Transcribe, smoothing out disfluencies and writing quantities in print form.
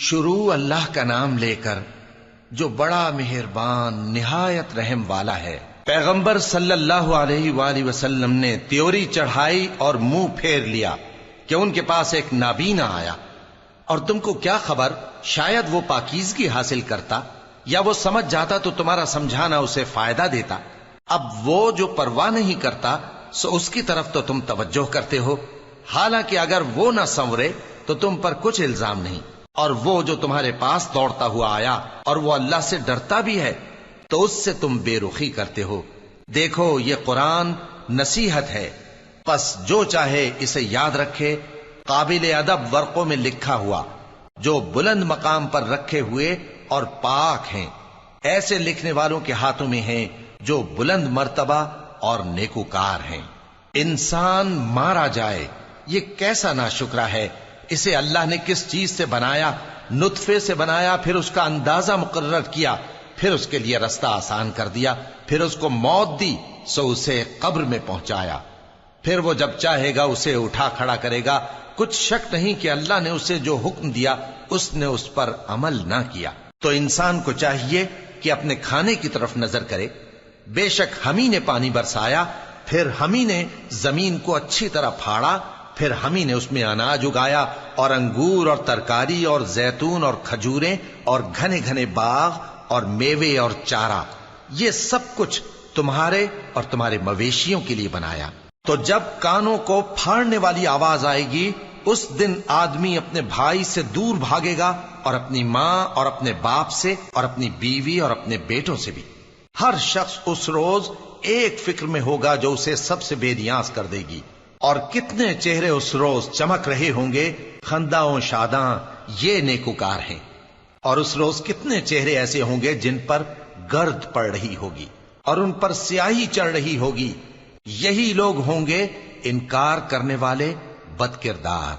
شروع اللہ کا نام لے کر جو بڑا مہربان نہایت رحم والا ہے۔ پیغمبر صلی اللہ علیہ وآلہ وسلم نے تیوری چڑھائی اور منہ پھیر لیا کہ ان کے پاس ایک نابینا آیا، اور تم کو کیا خبر، شاید وہ پاکیزگی حاصل کرتا یا وہ سمجھ جاتا تو تمہارا سمجھانا اسے فائدہ دیتا۔ اب وہ جو پرواہ نہیں کرتا سو اس کی طرف تو تم توجہ کرتے ہو، حالانکہ اگر وہ نہ سنورے تو تم پر کچھ الزام نہیں۔ اور وہ جو تمہارے پاس دوڑتا ہوا آیا اور وہ اللہ سے ڈرتا بھی ہے تو اس سے تم بے رخی کرتے ہو۔ دیکھو یہ قرآن نصیحت ہے، پس جو چاہے اسے یاد رکھے۔ قابل ادب ورقوں میں لکھا ہوا جو بلند مقام پر رکھے ہوئے اور پاک ہیں، ایسے لکھنے والوں کے ہاتھوں میں ہیں جو بلند مرتبہ اور نیکوکار ہیں۔ انسان مارا جائے، یہ کیسا ناشکرا ہے۔ اسے اللہ نے کس چیز سے بنایا؟ نطفے سے بنایا، پھر اس کا اندازہ مقرر کیا، پھر اس کے لیے رستہ آسان کر دیا، پھر اس کو موت دی سو اسے قبر میں پہنچایا، پھر وہ جب چاہے گا اسے اٹھا کھڑا کرے گا۔ کچھ شک نہیں کہ اللہ نے اسے جو حکم دیا اس نے اس پر عمل نہ کیا۔ تو انسان کو چاہیے کہ اپنے کھانے کی طرف نظر کرے۔ بے شک ہم ہی نے پانی برسایا، پھر ہم ہی نے زمین کو اچھی طرح پھاڑا، پھر ہم ہی نے اس میں اناج اگایا اور انگور اور ترکاری اور زیتون اور کھجوریں اور گھنے گھنے باغ اور میوے اور چارہ، یہ سب کچھ تمہارے اور تمہارے مویشیوں کے لیے بنایا۔ تو جب کانوں کو پھاڑنے والی آواز آئے گی اس دن آدمی اپنے بھائی سے دور بھاگے گا، اور اپنی ماں اور اپنے باپ سے اور اپنی بیوی اور اپنے بیٹوں سے بھی۔ ہر شخص اس روز ایک فکر میں ہوگا جو اسے سب سے بے نیاز کر دے گی۔ اور کتنے چہرے اس روز چمک رہے ہوں گے، خنداں و شاداں، یہ نیکوکار ہیں۔ اور اس روز کتنے چہرے ایسے ہوں گے جن پر گرد پڑ رہی ہوگی اور ان پر سیاہی چڑھ رہی ہوگی، یہی لوگ ہوں گے انکار کرنے والے بد کردار۔